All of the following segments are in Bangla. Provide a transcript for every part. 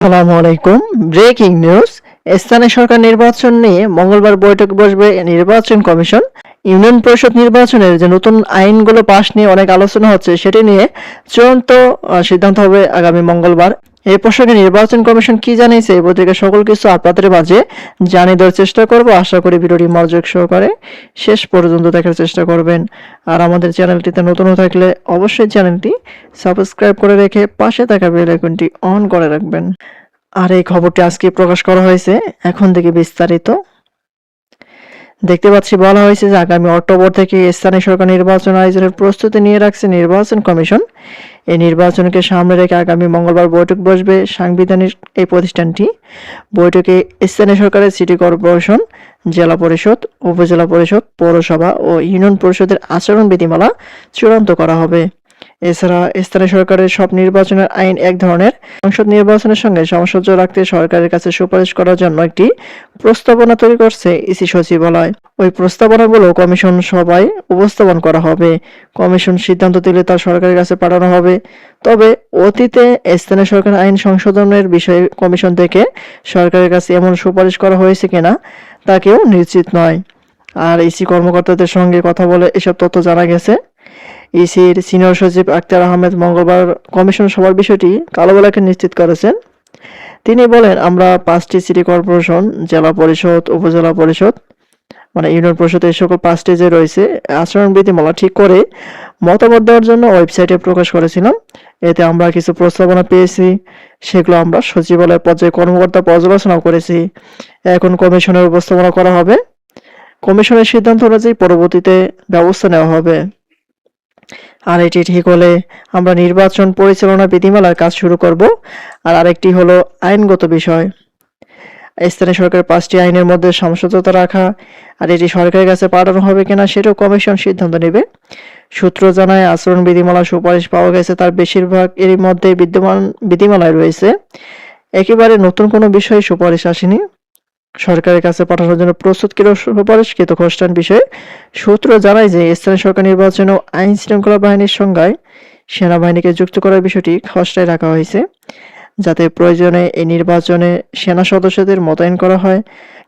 আসসালামু আলাইকুম। Breaking news. স্থানীয় সরকার নির্বাচন নিয়ে মঙ্গলবার বৈঠক বসবে নির্বাচন কমিশন। ইউনিয়ন পরিষদ নির্বাচনের যে নতুন আইনগুলো পাশ নিয়ে অনেক আলোচনা হচ্ছে, সেটি নিয়ে চূড়ান্ত সিদ্ধান্ত হবে আগামী মঙ্গলবার। এই প্রসঙ্গে নির্বাচন কমিশন কি জানিয়েছে এই পত্রিকা সকল কিছু আপনাদের মাঝে জানিয়ে দেওয়ার চেষ্টা করব। আশা করি ভিডিওটি মনোযোগ সহকারে শেষ পর্যন্ত দেখার চেষ্টা করবেন। আর আমাদের চ্যানেলটিতে নতুন হয়ে থাকলে অবশ্যই চ্যানেলটি সাবস্ক্রাইব করে রেখে পাশে থাকা বেল আইকনটি অন করে রাখবেন। আর এই খবরটি আজকে প্রকাশ করা হয়েছে। এখন থেকে বিস্তারিত দেখতে পাচ্ছি, বলা হয়েছে যে আগামী অক্টোবর থেকে স্থানীয় সরকার নির্বাচন আয়োজনের প্রস্তুতি নিয়ে রাখছে নির্বাচন কমিশন। এই নির্বাচনকে সামনে রেখে আগামী মঙ্গলবার বৈঠক বসবে সাংবিধানিক এই প্রতিষ্ঠানটি। বৈঠকে স্থানীয় সরকারের সিটি কর্পোরেশন, জেলা পরিষদ, উপজেলা পরিষদ, পৌরসভা ও ইউনিয়ন পরিষদের আচরণ বিধিমালা চূড়ান্ত করা হবে। এছাড়া স্থানীয় সরকারের সব নির্বাচনের আইন এক ধরনের সংসদ নির্বাচনের সঙ্গে সামঞ্জস্য রাখতে সরকারের কাছে সুপারিশ করার জন্য একটি প্রস্তাবনা তৈরি করছে ইসি সচিবালয়। ওই প্রস্তাবনাগুলো কমিশন সভায় উপস্থাপন করা হবে। কমিশন সিদ্ধান্ত দিলে তা সরকারের কাছে পাঠানো হবে। তবে অতীতে স্থানীয় সরকার আইন সংশোধনের বিষয়ে কমিশন থেকে সরকারের কাছে এমন সুপারিশ করা হয়েছে কিনা তা কেউ নিশ্চিত নয়। আর ইসি কর্মকর্তাদের সঙ্গে কথা বলে এসব তথ্য জানা গেছে। ইসির সিনিয়র সচিব আক্তার আহমেদ মঙ্গলবার কমিশন সভার বিষয়টি কালোবেলাকে নিশ্চিত করেছেন। তিনি বলেন, আমরা 5টি সিটি কর্পোরেশন, জেলা পরিষদ, উপজেলা পরিষদ মানে ইউনিয়ন পরিষদ, এই সকল 5টি যে রয়েছে আচরণ বিধিমালা ঠিক করে মতামত দেওয়ার জন্য ওয়েবসাইটে প্রকাশ করেছিলাম। এতে আমরা কিছু প্রস্তাবনা পেয়েছি, সেগুলো আমরা সচিবালয় পর্যায়ে কর্মকর্তা পর্যালোচনা করেছি। এখন কমিশনের উপস্থাপনা করা হবে। কমিশনের সিদ্ধান্ত অনুযায়ী পরবর্তীতে ব্যবস্থা নেওয়া হবে। আর এটি ঠিক হলে আমরা নির্বাচন পরিচালনা বিধিমালার কাজ শুরু করব। আর আরেকটি হলো আইনগত বিষয়। স্থানীয় সরকারের 5টি আইনের মধ্যে সামঞ্জস্যতা রাখা আর এটি সরকারের কাছে পাঠানো হবে কিনা সেটাও কমিশন সিদ্ধান্ত নেবে। সূত্র জানায়, আচরণ বিধিমালা সুপারিশ পাওয়া গেছে তার বেশিরভাগ এরই মধ্যে বিদ্যমান বিধিমালায় রয়েছে। একেবারে নতুন কোনো বিষয়ে সুপারিশ আসেনি। সরকারের কাছে পাঠানোর জন্য প্রস্তুতকৃত সুপারিশকৃত খসড়ার বিষয়ে সূত্র জানায় যে স্থানীয় সরকার নির্বাচন ও আইন শৃঙ্খলা বাহিনীর সংজ্ঞায় সেনাবাহিনীকে যুক্ত করার বিষয়টি খসড়ায় রাখা হয়েছে, যাতে প্রয়োজনে এই নির্বাচনে সেনা সদস্যদের মোতায়েন করা হয়।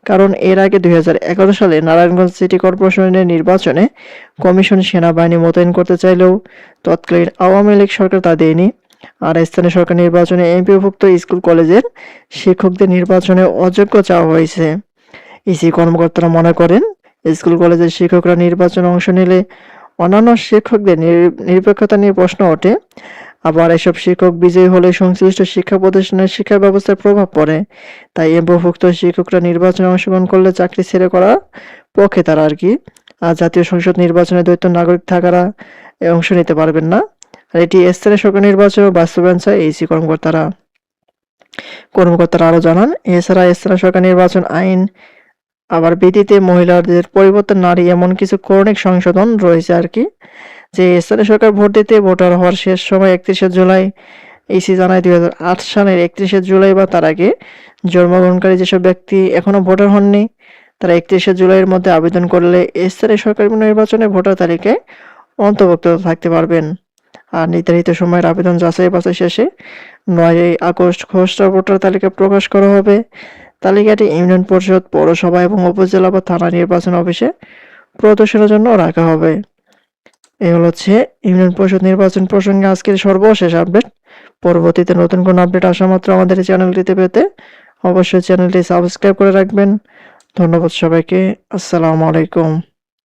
কারণ এর আগে 2011 সালে নারায়ণগঞ্জ সিটি কর্পোরেশনের নির্বাচনে কমিশন সেনাবাহিনী মোতায়েন করতে চাইলেও তৎকালীন আওয়ামী লীগ সরকার তা দেয়নি। আর স্থানীয় সরকার নির্বাচনে এমপিভুক্ত স্কুল কলেজের শিক্ষকদের নির্বাচনে অযোগ্য চাওয়া হয়েছে। ইসি কর্মকর্তারা মনে করেন, স্কুল কলেজের শিক্ষকরা নির্বাচনে অংশ নিলে অন্যান্য শিক্ষকদের নিরপেক্ষতা নিয়ে প্রশ্ন ওঠে। আবার এসব শিক্ষক বিজয়ী হলে সংশ্লিষ্ট শিক্ষা প্রতিষ্ঠানের শিক্ষা ব্যবস্থায় প্রভাব পড়ে। তাই এমপিভুক্ত শিক্ষকরা নির্বাচনে অংশগ্রহণ করলে চাকরি ছেড়ে করার পক্ষে তারা আর কি। আর জাতীয় সংসদ নির্বাচনে দ্বৈত নাগরিক থাকারা অংশ নিতে পারবেন না। আর এটি স্থানীয় সরকার নির্বাচন বাস্তবায়ন চায় ইসি কর্মকর্তারা আরো জানান, এছাড়া স্থানীয় সরকার নির্বাচন আইন আবার বিধিতে মহিলাদের পরিবর্তন নারী এমন কিছু কৌণিক সংশোধন রয়েছে আর কি। যে স্থানীয় সরকার ভোট দিতে ভোটার হওয়ার শেষ সময় 31শে জুলাই। ইসি জানায় 2008 সালের 31শে জুলাই বা তার আগে জন্মগ্রহণকারী যেসব ব্যক্তি এখনো ভোটার হননি তারা 31শে জুলাইয়ের মধ্যে আবেদন করলে স্থানীয় সরকার নির্বাচনে ভোটার তালিকায় অন্তর্ভুক্ত থাকতে পারবেন। আর নির্ধারিত সময়ের আবেদন যাচাই বাছাই শেষে 9 আগস্ট খসড়া ভোটার তালিকা প্রকাশ করা হবে। তালিকাটি ইউনিয়ন পরিষদ, পৌরসভা এবং উপজেলা বা থানা নির্বাচন অফিসে প্রদর্শনের জন্য রাখা হবে। এই হচ্ছে ইউনিয়ন পরিষদ নির্বাচন প্রসঙ্গে আজকের সর্বশেষ আপডেট। পরবর্তীতে নতুন কোনো আপডেট আসা মাত্র আমাদের চ্যানেলটিতে পেতে অবশ্যই চ্যানেলটি সাবস্ক্রাইব করে রাখবেন। ধন্যবাদ সবাইকে। আসসালামু আলাইকুম।